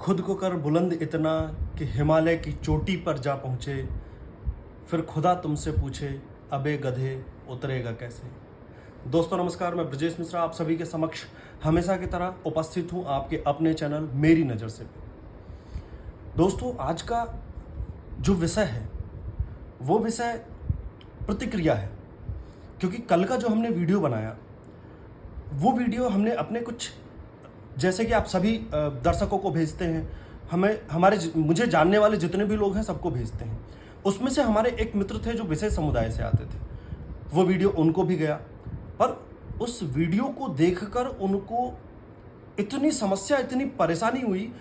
खुद को कर बुलंद इतना कि हिमालय की चोटी पर जा पहुँचे, फिर खुदा तुमसे पूछे अबे गधे उतरेगा कैसे। दोस्तों नमस्कार, मैं ब्रजेश मिश्रा आप सभी के समक्ष हमेशा की तरह उपस्थित हूँ आपके अपने चैनल मेरी नज़र से। दोस्तों आज का जो विषय है वो विषय प्रतिक्रिया है, क्योंकि कल का जो हमने वीडियो बनाया वो वीडियो हमने अपने कुछ, जैसे कि आप सभी दर्शकों को भेजते हैं, मुझे जानने वाले जितने भी लोग हैं सबको भेजते हैं। उसमें से हमारे एक मित्र थे जो विशेष समुदाय से आते थे, वो वीडियो उनको भी गया, पर उस वीडियो को देखकर उनको इतनी समस्या, इतनी परेशानी हुई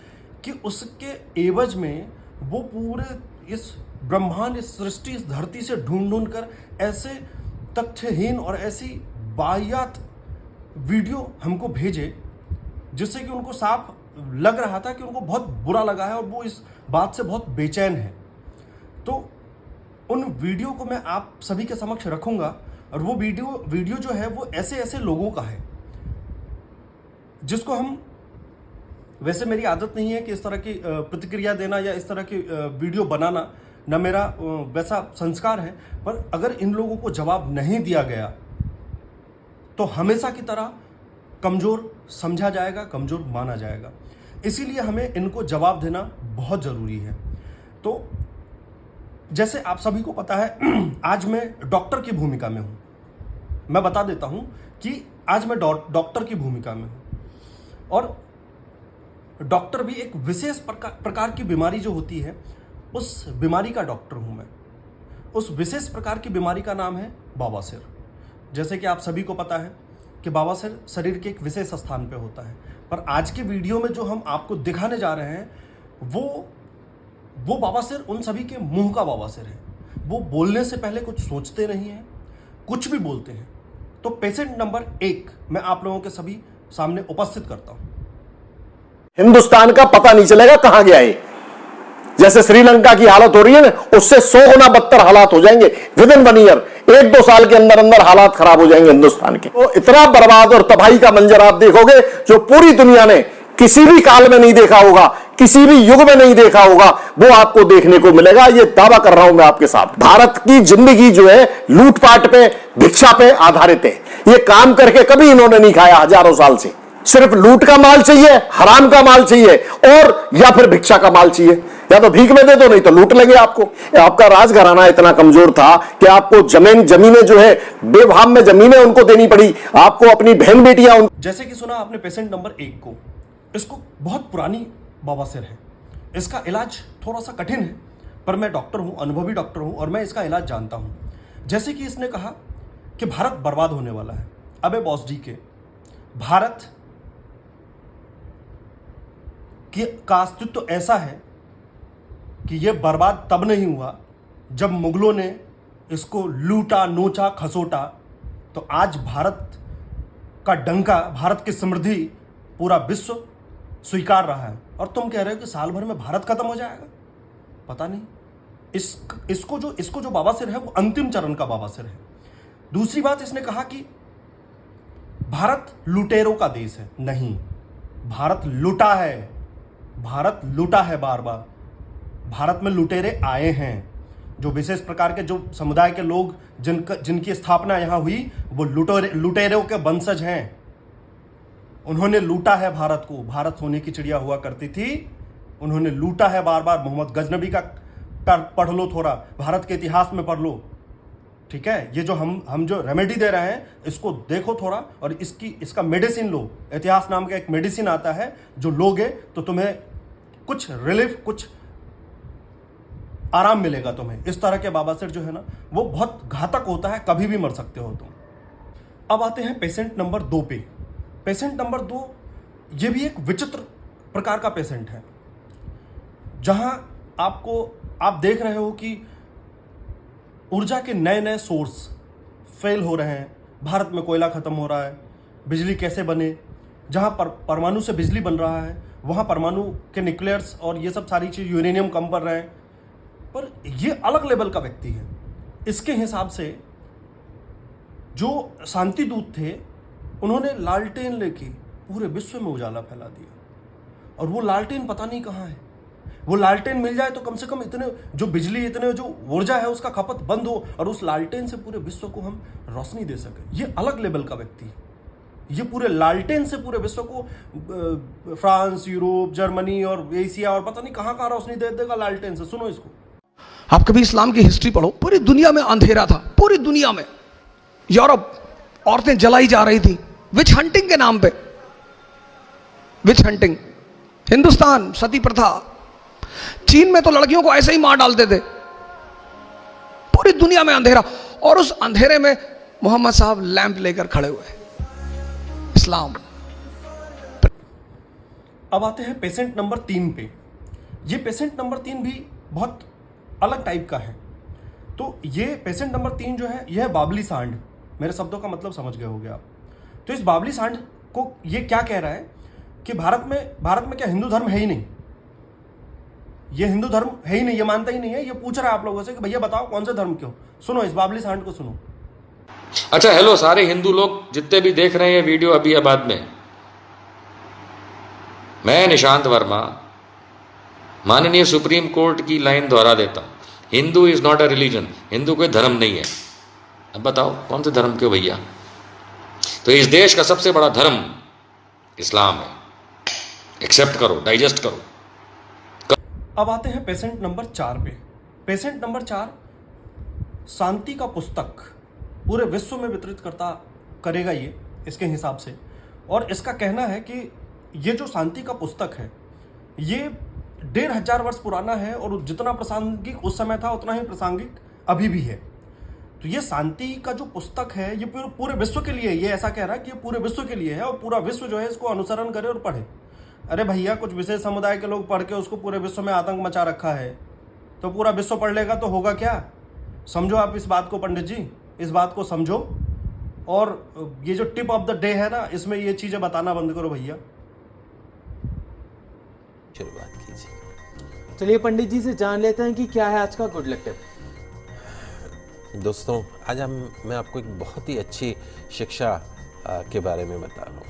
कि उसके एवज में वो पूरे इस ब्रह्मांड, इस सृष्टि, इस धरती से ढूंढ कर ऐसे तथ्यहीन और ऐसी वाहियात वीडियो हमको भेजे जिससे कि उनको साफ लग रहा था कि उनको बहुत बुरा लगा है और वो इस बात से बहुत बेचैन है। तो उन वीडियो को मैं आप सभी के समक्ष रखूंगा और वो वीडियो जो है वो ऐसे ऐसे लोगों का है जिसको हम, वैसे मेरी आदत नहीं है कि इस तरह की प्रतिक्रिया देना या इस तरह की वीडियो बनाना, न मेरा वैसा संस्कार है, पर अगर इन लोगों को जवाब नहीं दिया गया तो हमेशा की तरह कमज़ोर समझा जाएगा, कमज़ोर माना जाएगा। इसीलिए हमें इनको जवाब देना बहुत ज़रूरी है। तो जैसे आप सभी को पता है आज मैं डॉक्टर की भूमिका में हूँ। मैं बता देता हूँ कि आज मैं डॉक्टर की भूमिका में हूँ और डॉक्टर भी एक विशेष प्रकार की बीमारी जो होती है उस बीमारी का डॉक्टर हूँ मैं। उस विशेष प्रकार की बीमारी का नाम है बवासीर। जैसे कि आप सभी को पता है कि बवासीर शरीर के एक विशेष स्थान पे होता है, पर आज के वीडियो में जो हम आपको दिखाने जा रहे हैं वो बवासीर उन सभी के मुंह का बवासीर है। वो बोलने से पहले कुछ सोचते नहीं हैं, कुछ भी बोलते हैं। तो पेशेंट नंबर 1 मैं आप लोगों के सभी सामने उपस्थित करता हूं। हिंदुस्तान का पता नहीं चलेगा कहां गया है। जैसे श्रीलंका की हालत हो रही है ना, उससे 100 गुना बदतर हालात हो जाएंगे विद इन 1 ईयर। 1-2 साल के अंदर अंदर हालात खराब हो जाएंगे हिंदुस्तान के। तो इतना बर्बाद और तबाही का मंजर आप देखोगे जो पूरी दुनिया ने किसी भी काल में नहीं देखा होगा, किसी भी युग में नहीं देखा होगा, वो आपको देखने को मिलेगा। ये दावा कर रहा हूं मैं आपके साथ। भारत की जिंदगी जो है लूटपाट पे, भिक्षा पे आधारित है। ये काम करके कभी इन्होंने नहीं खाया हजारों साल से। सिर्फ लूट का माल चाहिए, हराम का माल चाहिए और या फिर भिक्षा का माल चाहिए। या तो भीख में दे दो, नहीं तो लूट लेंगे आपको। आपका राजघराना इतना कमजोर था कि आपको जमीनें जो है बेभाव में जमीनें उनको देनी पड़ी, आपको अपनी बहन बेटियां। जैसे कि सुना आपने पेशेंट नंबर 1 को, इसको बहुत पुरानी बवासीर है। इसका इलाज थोड़ा सा कठिन है, पर मैं डॉक्टर हूं, अनुभवी डॉक्टर हूं और मैं इसका इलाज जानता हूं। जैसे कि इसने कहा कि भारत बर्बाद होने वाला है। अबे बॉस डी के, भारत का अस्तित्व ऐसा है कि यह बर्बाद तब नहीं हुआ जब मुगलों ने इसको लूटा, नोचा, खसोटा। तो आज भारत का डंका, भारत की समृद्धि पूरा विश्व स्वीकार रहा है और तुम कह रहे हो कि साल भर में भारत खत्म हो जाएगा। पता नहीं। इसको जो बवासीर है वो अंतिम चरण का बवासीर है। दूसरी बात, इसने कहा कि भारत लुटेरों का देश है। नहीं, भारत लुटा है, भारत लुटा है बार बार। भारत में लुटेरे आए हैं। जो विशेष प्रकार के जो समुदाय के लोग जिनकी स्थापना यहां हुई वो लुटेरों के वंशज हैं। उन्होंने लूटा है भारत को। भारत सोने की चिड़िया हुआ करती थी, उन्होंने लूटा है बार बार। मोहम्मद गजनबी का पढ़ लो, थोड़ा भारत के इतिहास में पढ़ लो, ठीक है। ये जो हम जो रेमेडी दे रहे हैं इसको देखो थोड़ा और इसका मेडिसिन लो। इतिहास नाम का एक मेडिसिन आता है, जो लोगे तो तुम्हें कुछ रिलीफ, कुछ आराम मिलेगा तुम्हें। इस तरह के बवासीर जो है ना वो बहुत घातक होता है, कभी भी मर सकते हो तुम। अब आते हैं पेशेंट नंबर 2 पे। पेशेंट नंबर 2 ये भी एक विचित्र प्रकार का पेशेंट है, जहां आप देख रहे हो कि ऊर्जा के नए नए सोर्स फेल हो रहे हैं। भारत में कोयला खत्म हो रहा है, बिजली कैसे बने। जहां परमाणु से बिजली बन रहा है वहां परमाणु के न्यूक्लियर्स और ये सब सारी चीज़, यूरेनियम कम पड़ रहे हैं। पर ये अलग लेवल का व्यक्ति है। इसके हिसाब से जो शांति दूत थे उन्होंने लालटेन लेके पूरे विश्व में उजाला फैला दिया। और वो लालटेन पता नहीं कहाँ है। वो लालटेन मिल जाए तो कम से कम इतने जो बिजली, इतने जो ऊर्जा है उसका खपत बंद हो और उस लालटेन से पूरे विश्व को हम रोशनी दे सके। ये अलग लेवल का व्यक्ति है। ये पूरे लालटेन से पूरे विश्व को फ्रांस, यूरोप, जर्मनी और एशिया और पता नहीं कहाँ कहाँ रोशनी दे देगा लालटेन से। सुनो इसको। आप कभी इस्लाम की हिस्ट्री पढ़ो, पूरी दुनिया में अंधेरा था, पूरी दुनिया में। यूरोप औरतें जलाई जा रही थी विच हंटिंग के नाम पे, विच हंटिंग। हिंदुस्तान सती प्रथा। चीन में तो लड़कियों को ऐसे ही मार डालते थे। पूरी दुनिया में अंधेरा, और उस अंधेरे में मोहम्मद साहब लैंप लेकर खड़े हुए। इस्लाम। अब आते हैं पेशेंट नंबर 3 पे। ये पेशेंट नंबर 3 भी बहुत अलग टाइप का है। तो ये पेशेंट नंबर 3 जो है, यह है बाबली सांड। मेरे शब्दों का मतलब समझ गए होंगे आप। तो इस बाबली सांड को ये क्या कह रहा है कि भारत में क्या हिंदू धर्म है ही नहीं। ये हिंदू धर्म है ही नहीं, ये मानता ही नहीं है। ये पूछ रहा है आप लोगों से कि भैया बताओ कौन से धर्म के हो। सुनो इस बाबली सांड को सुनो। अच्छा, हेलो सारे हिंदू लोग जितने भी देख रहे हैं वीडियो अभी या बाद में, मैं निशांत वर्मा माननीय सुप्रीम कोर्ट की लाइन दोहरा देता हूं। Hindu is not a religion. Hindu कोई धर्म नहीं है। अब बताओ कौन से धर्म के हो भैया? तो इस देश का सबसे बड़ा धर्म इस्लाम है। एक्सेप्ट करो, डाइजेस्ट करो। अब आते हैं पेशेंट नंबर 4 पे। पेशेंट नंबर 4 शांति का पुस्तक पूरे विश्व में वितरित करेगा ये इसके हिसाब से। और इसका कहना है कि ये जो शांति का पुस्तक है ये 1500 वर्ष पुराना है और जितना प्रासंगिक उस समय था उतना ही प्रासंगिक अभी भी है। तो ये शांति का जो पुस्तक है ये पूरे विश्व के लिए, ये ऐसा कह रहा है कि ये पूरे विश्व के लिए है और पूरा विश्व जो है इसको अनुसरण करे और पढ़े। अरे भैया, कुछ विशेष समुदाय के लोग पढ़ के उसको पूरे विश्व में आतंक मचा रखा है, तो पूरा विश्व पढ़ लेगा तो होगा क्या? समझो आप इस बात को पंडित जी, इस बात को समझो। और ये जो टिप ऑफ द डे है ना, इसमें ये चीजें बताना बंद करो भैया। शुरुआत कीजिए। चलिए पंडित जी से जान लेते हैं कि क्या है आज का गुड लक टिप। दोस्तों, आज मैं आपको एक बहुत ही अच्छी शिक्षा के बारे में बता रहा हूँ,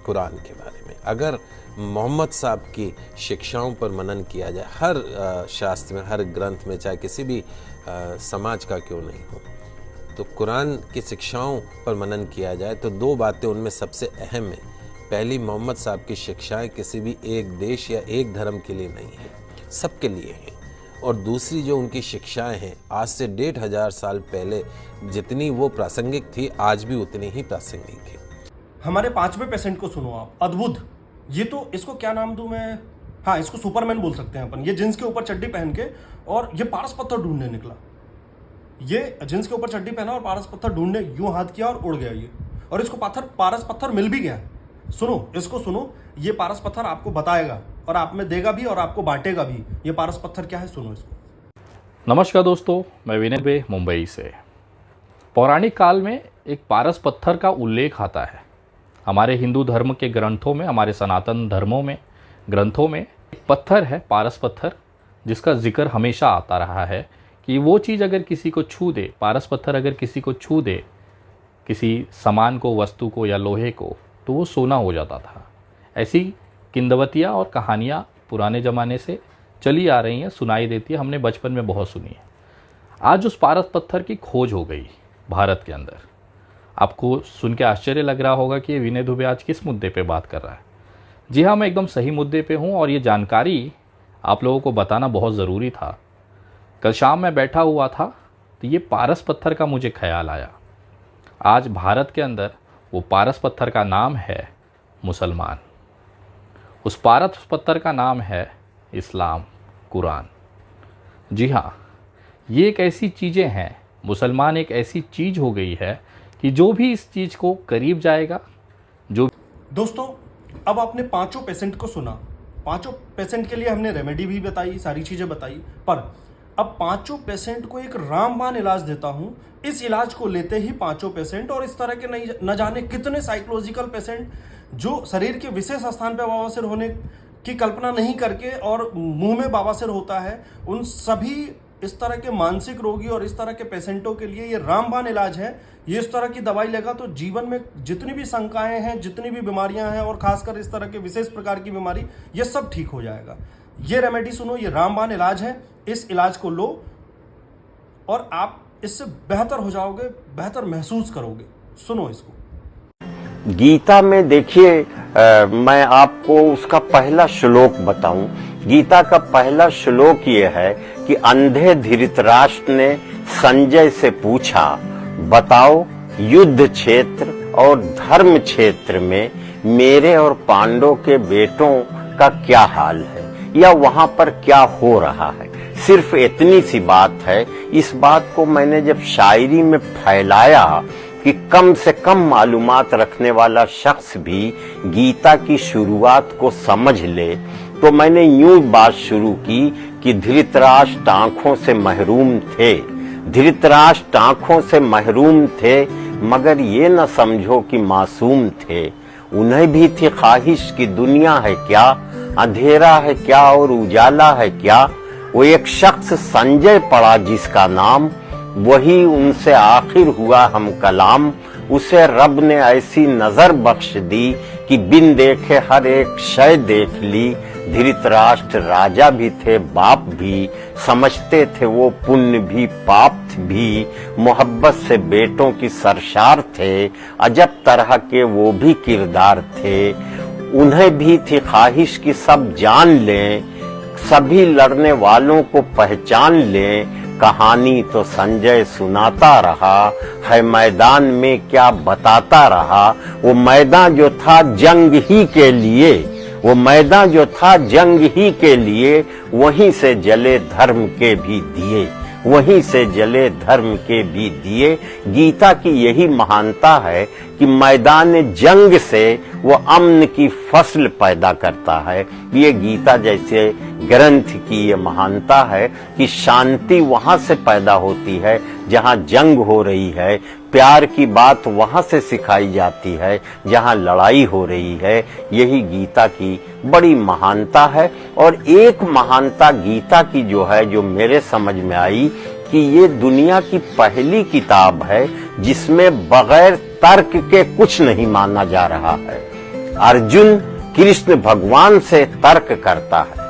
कुरान के बारे में। अगर मोहम्मद साहब की शिक्षाओं पर मनन किया जाए, हर शास्त्र में, हर ग्रंथ में, चाहे किसी भी समाज का क्यों नहीं हो, तो कुरान की शिक्षाओं पर मनन किया जाए तो 2 बातें उनमें सबसे अहम है। पहली, मोहम्मद साहब की शिक्षाएं किसी भी एक देश या एक धर्म के लिए नहीं है, सबके लिए हैं। और दूसरी जो उनकी शिक्षाएं हैं, आज से 1500 साल पहले जितनी वो प्रासंगिक थी, आज भी उतनी ही प्रासंगिक है। हमारे 5वें पेशेंट को सुनो आप। अद्भुत। ये तो इसको क्या नाम दूं मैं? हाँ, इसको सुपरमैन बोल सकते हैं अपन। ये जींस के ऊपर चड्डी पहन के और ये पारस पत्थर ढूंढने निकला। ये जींस के ऊपर चड्डी पहना और पारस पत्थर ढूंढने यूं हाथ किया और उड़ गया ये। और इसको पारस पत्थर मिल भी गया। सुनो इसको सुनो। ये पारस पत्थर आपको बताएगा और आप में देगा भी और आपको बांटेगा भी। ये पारस पत्थर क्या है, सुनो इसको। नमस्कार दोस्तों, मैं विनय बे मुंबई से। पौराणिक काल में एक पारस पत्थर का उल्लेख आता है। हमारे हिंदू धर्म के ग्रंथों में, हमारे सनातन धर्मों में ग्रंथों में एक पत्थर है, पारस पत्थर, जिसका जिक्र हमेशा आता रहा है कि वो चीज़ अगर किसी को छू दे, पारस पत्थर अगर किसी को छू दे, किसी सामान को, वस्तु को या लोहे को, तो वो सोना हो जाता था। ऐसी किंवदंतियाँ और कहानियाँ पुराने ज़माने से चली आ रही हैं, सुनाई देती है, हमने बचपन में बहुत सुनी है। आज उस पारस पत्थर की खोज हो गई भारत के अंदर। आपको सुन के आश्चर्य लग रहा होगा कि ये विनय दुबे आज किस मुद्दे पे बात कर रहा है। जी हाँ, मैं एकदम सही मुद्दे पे हूँ और ये जानकारी आप लोगों को बताना बहुत ज़रूरी था। कल शाम मैं बैठा हुआ था तो ये पारस पत्थर का मुझे ख्याल आया। आज भारत के अंदर वो पारस पत्थर का नाम है मुसलमान। उस पारस पत्थर का नाम है इस्लाम, कुरान। जी हाँ, ये एक ऐसी चीज़ें हैं, मुसलमान एक ऐसी चीज़ हो गई है कि जो भी इस चीज़ को करीब जाएगा, जो दोस्तों अब आपने 5 पेशेंट को सुना। 5 पेशेंट के लिए हमने रेमेडी भी बताई, सारी चीज़ें बताई। पर अब 5 पेशेंट को एक रामबाण इलाज देता हूं। इस इलाज को लेते ही 5 पेशेंट और इस तरह के न जाने कितने साइकोलॉजिकल पेशेंट जो शरीर के विशेष स्थान पर बवासीर होने की कल्पना नहीं करके और मुंह में बवासीर होता है, उन सभी इस तरह के मानसिक रोगी और इस तरह के पेशेंटों के लिए ये रामबाण इलाज है। ये इस तरह की दवाई लेगा तो जीवन में जितनी भी शंकाएं हैं, जितनी भी बीमारियां हैं और खासकर इस तरह के विशेष प्रकार की बीमारी, ये सब ठीक हो जाएगा। ये रेमेडी सुनो, ये रामबाण इलाज है। इस इलाज को लो और आप इससे बेहतर हो जाओगे, बेहतर महसूस करोगे। सुनो इसको। गीता में देखिए, मैं आपको उसका पहला श्लोक बताऊं। गीता का पहला श्लोक ये है कि अंधे धृतराष्ट्र ने संजय से पूछा, बताओ युद्ध क्षेत्र और धर्म क्षेत्र में मेरे और पांडवों के बेटों का क्या हाल है, या वहां पर क्या हो रहा है। सिर्फ इतनी सी बात है। इस बात को मैंने जब शायरी में फैलाया कि कम से कम मालूमात रखने वाला शख्स भी गीता की शुरुआत को समझ ले, तो मैंने यूं बात शुरू की कि धृतराष्ट्र आंखों से महरूम थे। धृतराष्ट्र आंखों से महरूम थे, मगर ये न समझो कि मासूम थे। उन्हें भी थी ख्वाहिश कि दुनिया है क्या, अंधेरा है क्या और उजाला है क्या। वो एक शख्स संजय पड़ा जिसका नाम, वही उनसे आखिर हुआ हम कलाम। उसे रब ने ऐसी नजर बख्श दी कि बिन देखे हर एक शय देख ली। धृतराष्ट्र राजा भी थे, बाप भी, समझते थे वो पुण्य भी पाप भी। मोहब्बत से बेटों की सरशार थे, अजब तरह के वो भी किरदार थे। उन्हें भी थी ख्वाहिश कि सब जान लें, सभी लड़ने वालों को पहचान लें। कहानी तो संजय सुनाता रहा, है मैदान में क्या बताता रहा। वो मैदान जो था जंग ही के लिए, वो मैदान जो था जंग ही के लिए, वहीं से जले धर्म के भी दिए, वहीं से जले धर्म के भी दिए। गीता की यही महानता है कि मैदान जंग से वो अमन की फसल पैदा करता है। ये गीता जैसे ग्रंथ की ये महानता है कि शांति वहां से पैदा होती है जहां जंग हो रही है। प्यार की बात वहां से सिखाई जाती है जहां लड़ाई हो रही है। यही गीता की बड़ी महानता है। और एक महानता गीता की जो है, जो मेरे समझ में आई, कि ये दुनिया की पहली किताब है जिसमें बगैर तर्क के कुछ नहीं माना जा रहा है। अर्जुन कृष्ण भगवान से तर्क करता है,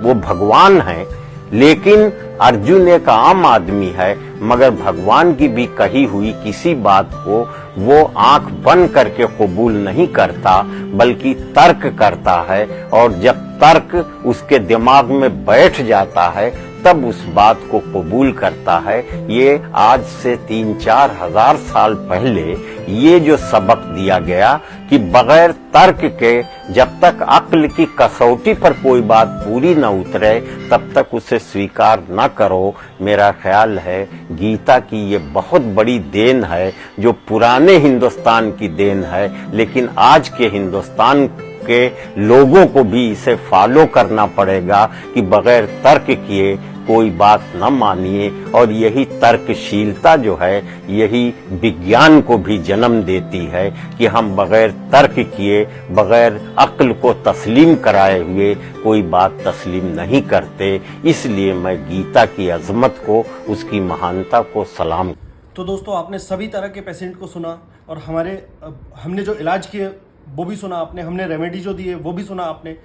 वो भगवान है, लेकिन अर्जुन एक आम आदमी है, मगर भगवान की भी कही हुई किसी बात को वो आंख बंद करके कबूल नहीं करता, बल्कि तर्क करता है। और जब तर्क उसके दिमाग में बैठ जाता है तब उस बात को कबूल करता है। ये आज से 3-4 हजार साल पहले ये जो सबक दिया गया कि बगैर तर्क के जब तक अक्ल की कसौटी पर कोई बात पूरी न उतरे तब तक उसे स्वीकार न करो। मेरा ख्याल है गीता की ये बहुत बड़ी देन है, जो पुराने हिंदुस्तान की देन है, लेकिन आज के हिंदुस्तान के लोगों को भी इसे फॉलो करना पड़ेगा कि बगैर तर्क किए कोई बात न मानिए। और यही तर्कशीलता जो है, यही विज्ञान को भी जन्म देती है कि हम बगैर तर्क किए, बगैर अक्ल को तस्लीम कराए हुए कोई बात तस्लीम नहीं करते। इसलिए मैं गीता की अजमत को, उसकी महानता को सलाम। तो दोस्तों, आपने सभी तरह के पेशेंट को सुना और हमने जो इलाज किए वो भी सुना आपने, हमने रेमेडी जो दी है वो भी सुना आपने।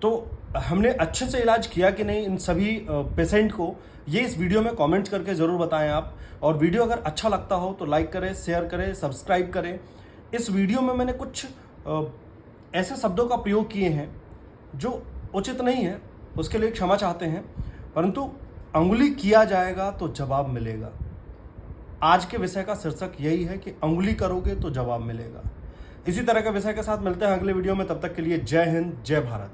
तो हमने अच्छे से इलाज किया कि नहीं इन सभी पेशेंट को, ये इस वीडियो में कमेंट करके ज़रूर बताएं आप। और वीडियो अगर अच्छा लगता हो तो लाइक करें, शेयर करें, सब्सक्राइब करें। इस वीडियो में मैंने कुछ ऐसे शब्दों का प्रयोग किए हैं जो उचित नहीं है, उसके लिए क्षमा चाहते हैं, परंतु अंगुली किया जाएगा तो जवाब मिलेगा। आज के विषय का शीर्षक यही है कि अंगुली करोगे तो जवाब मिलेगा। इसी तरह के विषय के साथ मिलते हैं अगले वीडियो में। तब तक के लिए जय हिंद, जय भारत।